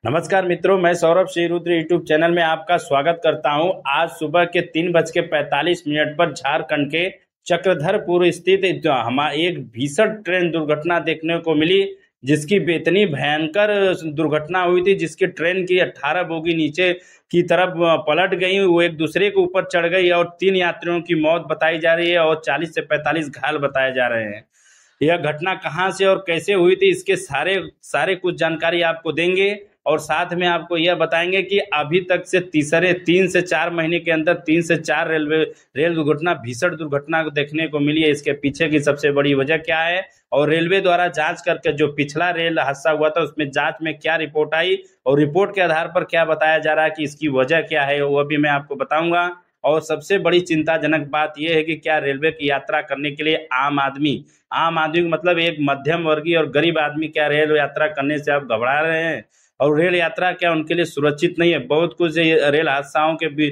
नमस्कार मित्रों, मैं सौरभ श्रीरुद्र यूट्यूब चैनल में आपका स्वागत करता हूं। आज सुबह के 3:45 पर झारखंड के चक्रधरपुर स्थित हमारी एक भीषण ट्रेन दुर्घटना देखने को मिली, जिसकी इतनी भयंकर दुर्घटना हुई थी, जिसकी ट्रेन की 18 बोगी नीचे की तरफ पलट गई, वो एक दूसरे के ऊपर चढ़ गई और 3 यात्रियों की मौत बताई जा रही है और 40 से 45 घायल बताए जा रहे हैं। यह घटना कहां से और कैसे हुई थी, इसके सारे सारे कुछ जानकारी आपको देंगे और साथ में आपको यह बताएंगे कि अभी तक से 3 से 4 महीने के अंदर 3 से 4 रेल दुर्घटना, भीषण दुर्घटना को देखने को मिली है। इसके पीछे की सबसे बड़ी वजह क्या है और रेलवे द्वारा जांच करके जो पिछला रेल हादसा हुआ था उसमें जांच में क्या रिपोर्ट आई और रिपोर्ट के आधार पर क्या बताया जा रहा है कि इसकी वजह क्या है, वो भी मैं आपको बताऊंगा। और सबसे बड़ी चिंताजनक बात यह है कि क्या रेलवे की यात्रा करने के लिए आम आदमी मतलब एक मध्यम वर्गीय और गरीब आदमी क्या रेल यात्रा करने से आप घबरा रहे हैं? और रेल यात्रा क्या उनके लिए सुरक्षित नहीं है? बहुत कुछ रेल हादसाओं के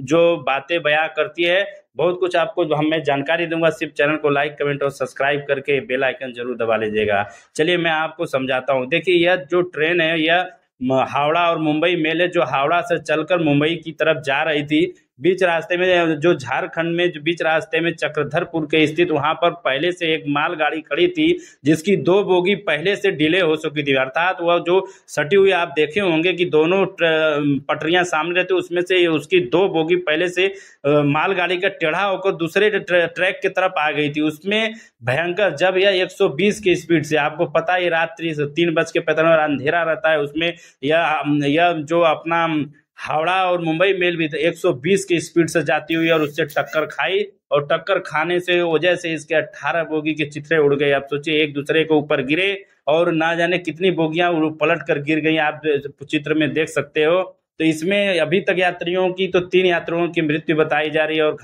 जो बातें बयां करती है, बहुत कुछ आपको जो मैं जानकारी दूंगा। सिर्फ चैनल को लाइक, कमेंट और सब्सक्राइब करके बेल आइकन जरूर दबा लीजिएगा। चलिए मैं आपको समझाता हूँ। देखिए, यह जो ट्रेन है यह हावड़ा और मुंबई मेल है, जो हावड़ा से चलकर मुंबई की तरफ जा रही थी। बीच रास्ते में जो झारखंड में जो बीच रास्ते में चक्रधरपुर के स्थित वहां पर पहले से एक मालगाड़ी खड़ी थी, जिसकी 2 बोगी पहले से डिले हो चुकी थी। अर्थात वह जो सटी हुई, आप देखे होंगे कि दोनों पटरियां सामने रहती, उसमें से उसकी 2 बोगी पहले से मालगाड़ी का टेढ़ा होकर दूसरे ट्रैक की तरफ आ गई थी। उसमें भयंकर, जब यह 120 की स्पीड से, आपको पता है रात्रि 3:45 अंधेरा रहता है, उसमें यह जो अपना हावड़ा और मुंबई मेल भी 120 की स्पीड से जाती हुई और उससे टक्कर खाई और टक्कर खाने से वजह से इसके 18 बोगी के चित्रे उड़ गए। आप सोचिए, एक दूसरे के ऊपर गिरे और ना जाने कितनी बोगियां पलट कर गिर गई, आप चित्र में देख सकते हो। तो इसमें अभी तक यात्रियों की तो 3 यात्रियों की मृत्यु बताई जा रही है और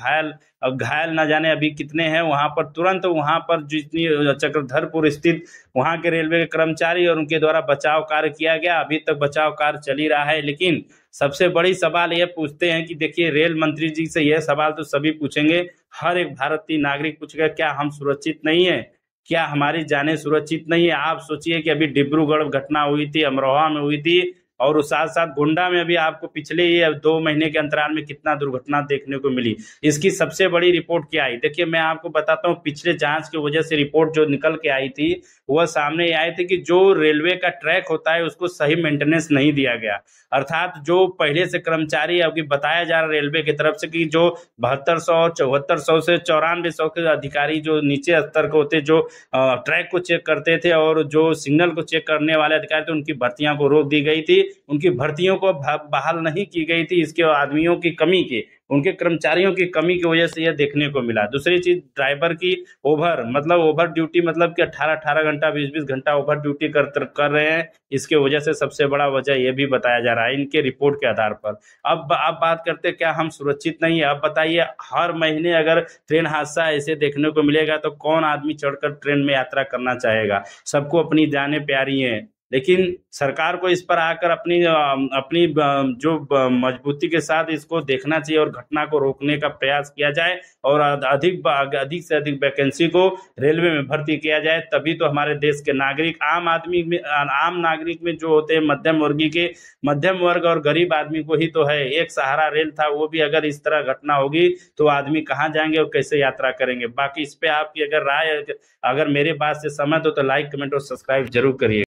घायल ना जाने अभी कितने हैं। वहां पर तुरंत वहां पर जितनी चक्रधरपुर स्थित वहां के रेलवे के कर्मचारी और उनके द्वारा बचाव कार्य किया गया। अभी तक बचाव कार्य चल ही रहा है, लेकिन सबसे बड़ी सवाल यह पूछते हैं कि देखिए, रेल मंत्री जी से यह सवाल तो सभी पूछेंगे, हर एक भारतीय नागरिक पूछेगा, क्या हम सुरक्षित नहीं है? क्या हमारी जानें सुरक्षित नहीं है? आप सोचिए कि अभी डिब्रूगढ़ घटना हुई थी, अमरोहा में हुई थी और उस साथ साथ गोंडा में अभी आपको पिछले ही 2 महीने के अंतराल में कितना दुर्घटना देखने को मिली। इसकी सबसे बड़ी रिपोर्ट क्या आई, देखिए मैं आपको बताता हूँ। पिछले जांच की वजह से रिपोर्ट जो निकल के आई थी वह सामने आई थी कि जो रेलवे का ट्रैक होता है उसको सही मेंटेनेंस नहीं दिया गया। अर्थात जो पहले से कर्मचारी, अभी बताया जा रहा है रेलवे की तरफ से कि जो 7200, 7400 से 9400 के अधिकारी जो नीचे स्तर के होते, जो ट्रैक को चेक करते थे और जो सिग्नल को चेक करने वाले अधिकारी थे, उनकी भर्तियां को रोक दी गई थी। उनकी भर्तियों को बहाल नहीं की गई थी, इसके आदमियों की कमी की, उनके कर्मचारियों की कमी की वजह से यह देखने को मिला। दूसरी चीज, ड्राइवर की ओवर ड्यूटी, मतलब कि 18 घंटा 20 घंटा ओवर ड्यूटी कर रहे हैं। इसके वजह से सबसे बड़ा वजह यह भी बताया जा रहा है इनके रिपोर्ट के आधार पर। अब बात करते हैं क्या हम सुरक्षित नहीं है? अब बताइए, हर महीने अगर ट्रेन हादसा ऐसे देखने को मिलेगा तो कौन आदमी चढ़कर ट्रेन में यात्रा करना चाहेगा? सबको अपनी जानें प्यारी हैं, लेकिन सरकार को इस पर आकर अपनी जो मजबूती के साथ इसको देखना चाहिए और घटना को रोकने का प्रयास किया जाए और अधिक से अधिक वैकेंसी को रेलवे में भर्ती किया जाए। तभी तो हमारे देश के नागरिक, आम नागरिक में जो होते हैं मध्यम वर्ग और गरीब आदमी को ही तो है एक सहारा रेल था। वो भी अगर इस तरह घटना होगी तो आदमी कहाँ जाएंगे और कैसे यात्रा करेंगे? बाकी इस पे आपकी अगर राय, अगर मेरे बात से सहमत हो तो लाइक, कमेंट और सब्सक्राइब जरूर करिए।